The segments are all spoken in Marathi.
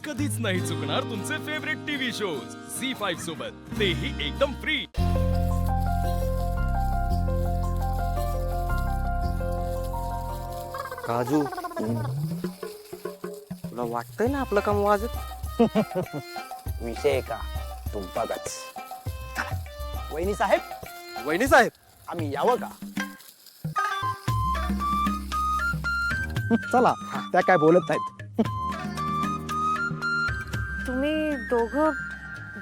कधीच नाही चुकणार तुमचे फेवरेट टीव्ही शोज झी5 सोबत, तेही एकदम फ्री. राजू, तुला वाटतंय ना आपलं काम वाजत? विषय का तू बघच. वहिनी साहेब, वहिनी साहेब, आम्ही यावं का? चला, त्या काय बोलत नाहीत. तुम्ही दोघं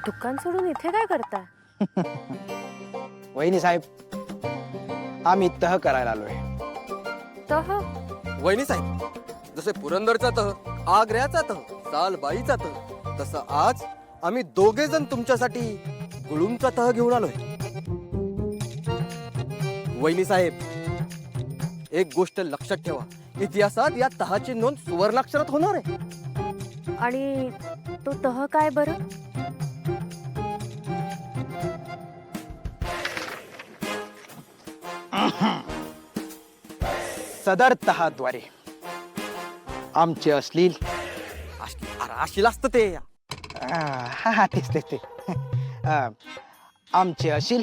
दुकान सोडून इथे काय करता? वहिनी साहेब, आम्ही तह करायला आलोय. तह? वहिनी साहेब, जसे पुरंदरचा तह, आग्र्याचा तह, सालबाईचा तह, तसं आज आम्ही दोघे जण तुमच्यासाठी गुळूंचा तह घेऊन आलोय. वहिनी साहेब, एक गोष्ट लक्षात ठेवा, इतिहासात या तहाची नोंद सुवर्णाक्षरात होणार आहे. आणि तो तह काय बरं? सदर तहाद्वारे आमचे अश्लील अशील असतं ते. हा तेच आमचे अशील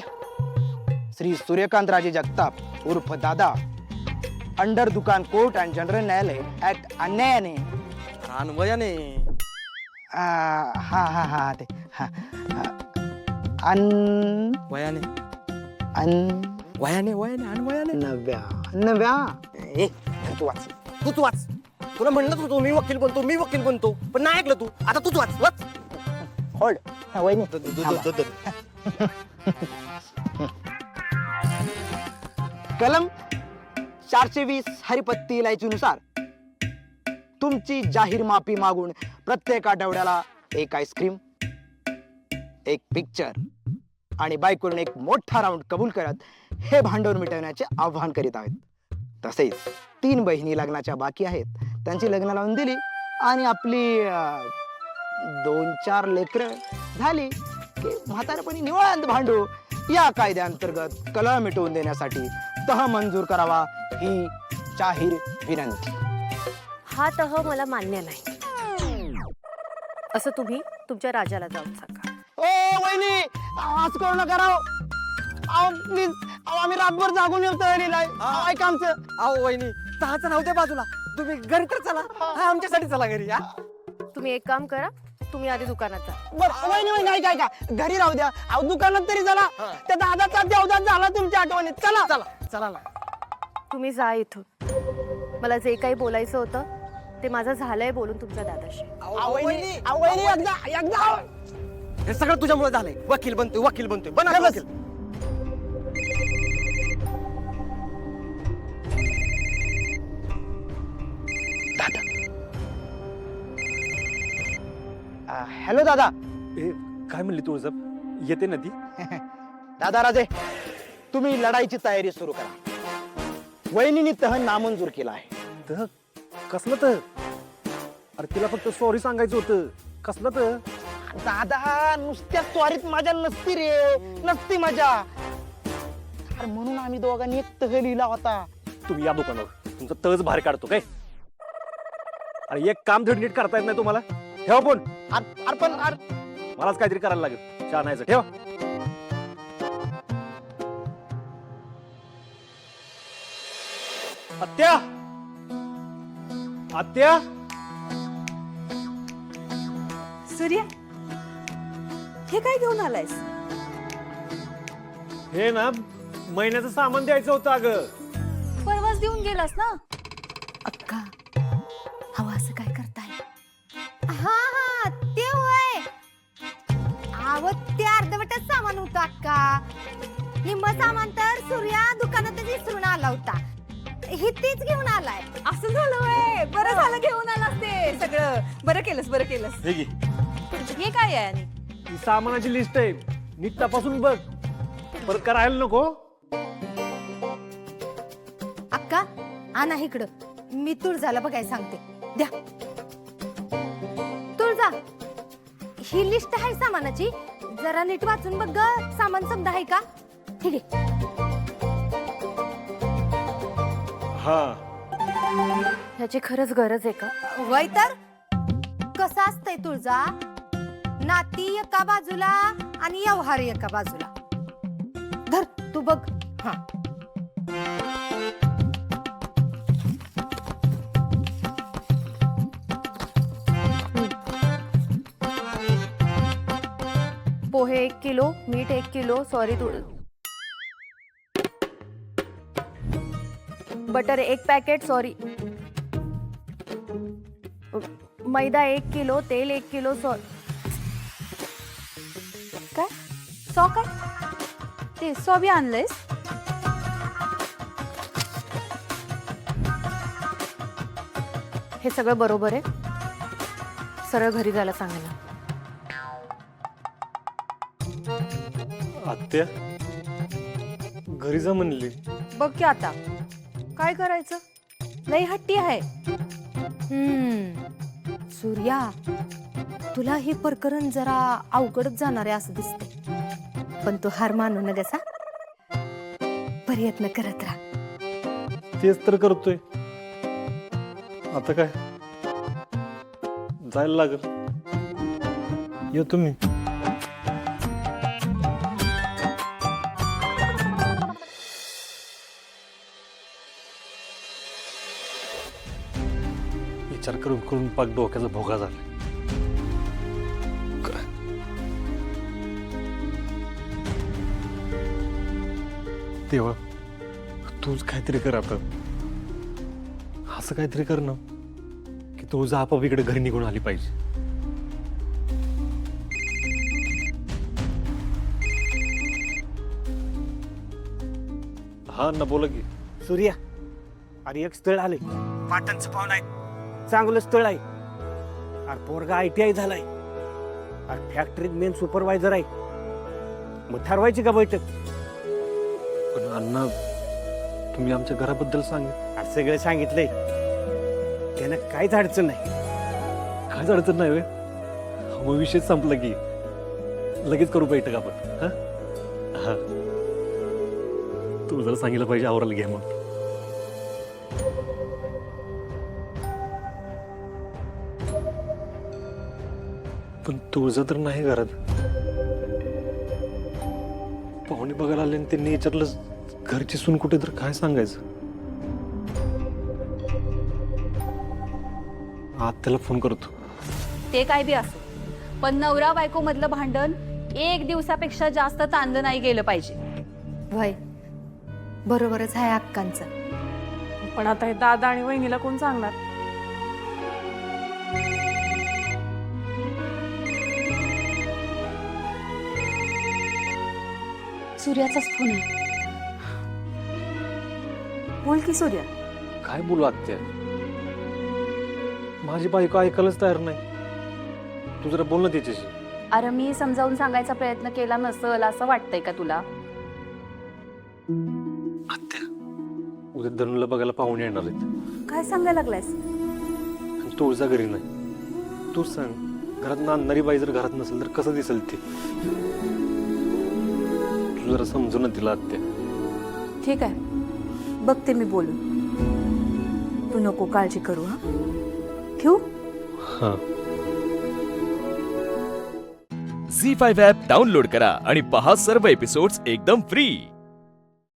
श्री सूर्यकांतराजे जगताप उर्फ दादा, अंडर दुकान कोर्ट अँड जनरल न्यायालय ऍक्ट अन्यायाने, अन्वयाने, हा हा हा ते वयाने, वयाने अन्वयाने. नव्या ए तू वाच. तूच वाच. तुला म्हणलं होतो मी वकील बनतो, पण नाही ऐकलं तू. आता तूच वाच. होल्ड. वहिनी कलम 420 हरिपत्ती इलायचीनुसार तुमची जाहीर माफी मागून प्रत्येक आठवड्याला एक आईस्क्रीम, एक पिक्चर आणि बायकोने एक मोठा राऊंड कबूल करत हे भांडवल मिटवण्याचे आवाहन करीत आहेत. तसेच 3 बहिणी लग्नाच्या बाकी आहेत, त्यांची लग्न लावून दिली आणि आपली 2-4 लेकरं झाली की म्हातारपणी निवांत भांडू या कायद्याअंतर्गत कलह मिटवून देण्यासाठी तह मंजूर करावा ही जाहीर विनंती. हा तह मला मान्य नाही, असं तुम्ही तुमच्या राजाला जाऊन सांगा. ओ वहिनी, आज करू नका राव. प्लीज, आम्ही रातभर जागून येऊ तयारीला. ऐका आमचं. अहो वहिनी, तहाचं राहू दे बाजूला, तुम्ही घरी तर चला. हा, आमच्यासाठी चला घरी. तुम्ही एक काम करा, तुम्ही आधी दुकानात जा. बरं वहिनी ऐका, घरी राहू द्या. अहो दुकानात तरी चला. त्या दादाचा देवदास झाला तुमच्या आठवणीत. चला ना. तुम्ही जा इथून. मला जे काही बोलायचं होतं ते माझं झालंय बोलून तुमच्या दादाशी. वहिनी एकदा हे सगळं तुझ्यामुळे झालंय. वकील बनतोय बना बस. वकील. हॅलो दादा. काय म्हणली तुळजाप, येते ना ती? दादा राजे, तुम्ही लढाईची तयारी सुरू करा. वहिनीने तह नामंजूर केला आहे. तर कसलं तर? अरे तिला फक्त सॉरी सांगायचं होतं. कसलं तर? दादा, नुसत्या स्वारीत मजा नसती रे, नसती मजा. अरे म्हणून आम्ही दोघांनी एक तह लिहिला होता. तुम्ही या दुकानावर, तुमचं तज बाहेर काढतो काय? अरे एक काम धड नीट करता येत नाही तुम्हाला? ठेवा फोन. पण मलाच काहीतरी करायला लागेल. चहा नाहीचं, ठेवा. आत्या सूर्या, हे काय घेऊन आलायस? हे ना महिन्याचं सामान द्यायचं होतं. अगं परवाच देऊन गेलास ना? अक्का, हवा असं काय करताय? हा ते होय. आव ते अर्धवटच सामान होतं अक्का. निम्म सामान तर सूर्या दुकानातच विसरून आला होता. हे तेच घेऊन आलाय. असं झालं होय. बरं झालं घेऊन आलास ते सगळं. बरं केलंस. हे घे. हे काय आहे? आणि ही सामानाची लिस्ट आहे, नीट तपासून बघ. परत करायला नको. अक्का, आणा इकडं. मी तुळजाला बघायला सांगते. द्या तुळजा, ही लिस्ट आहे सामानाची. जरा नीट वाचून बघ ग, सामान समजा आहे का? ठीक आहे. हा, ह्याची खरंच गरज आहे का? वय तर कसं असतंय तुळजा, नाती एका बाजूला आणि व्यवहार एका बाजूला. धर तू बघ. हा पोहे 1 किलो, मीठ 1 किलो, सॉरी बटर 1 पॅकेट, सॉरी मैदा 1 किलो, तेल 1 किलो, काय सॉ काय ते सॉ बी आणलंयस? हे सगळं बरोबर आहे. सरळ घरी जायला सांगायला. आत्या घरी जा म्हणली. बघ की आता काय करायचं, लई हट्टी आहे. सूर्या, तुला हे प्रकरण जरा अवघडच जाणार आहे असं दिसतंय, पण तू हार मानू नगस हा. प्रयत्न करत राहा. तेच तर करतोय. आता काय जायला लागल. येतो मी. विचार करून करून पाक डोक्याचा भोगा झाला. तेव्हा तूच काहीतरी कर आता. असं काहीतरी कर ना की तुझा आपाप इकडे घरी निघून आली पाहिजे. हा ना, बोला की. सूर्या, अरे एक स्थळ आले, पाटणचं पाहुण आहे, चांगलं स्थळ आहे. अरे पोरगा ITI झालाय, अरे फॅक्टरीत मेन सुपरवायझर आहे. मग ठरवायची का बैठक? पण अण्णा, तुम्ही आमच्या घराबद्दल सांगा. अरे सगळं सांगितलंय, त्यानं काहीच अडचण नाही. काय अडचण नाही वे. मग विषय संपला की लगेच करू बैठक आपण. हा हा, तू जरा सांगितलं पाहिजे आवरायला घ्या. मग पण तुझं तर नाही घरात. पाहुणे बघायला आले आणि त्यांनी विचारलं घरची सून कुठे, तर काय सांगायचं. आत्याला फोन करतो. ते काय बी असो, पण नवरा बायको मधलं भांडण 1 दिवसापेक्षा जास्त ताणलं नाही गेलं पाहिजे. वय बरोबरच आहे अक्कांचं. पण आता हे दादा आणि वहिनीला कोण सांगणार? सूर्याचाच फोन आहे. बोल की सूर्या. काय बोलू आत्या, माझी बायको ऐकायलाच तयार नाही. तू जरा बोल ना तिच्याशी. अरे मी समजावून सांगायचा प्रयत्न केला नसल असं वाटतंय का तुला? आत्या, उद्या धनुला बघायला पाहुणे येणार आहेत. काय सांगायला लागलायस? आणि तुळजा घरी नाही. तूच सांग, घरात नांदणारी बाई जर घरात नसेल तर कसं दिसेल ते. तू जरा समजून तिला आत्या. ठीक आहे, बघते मी बोलून. तू नको काळजी करू. हा, ठेवू? हा. झी 5 ॲप डाउनलोड करा आणि पहा सर्व एपिसोड्स एकदम फ्री.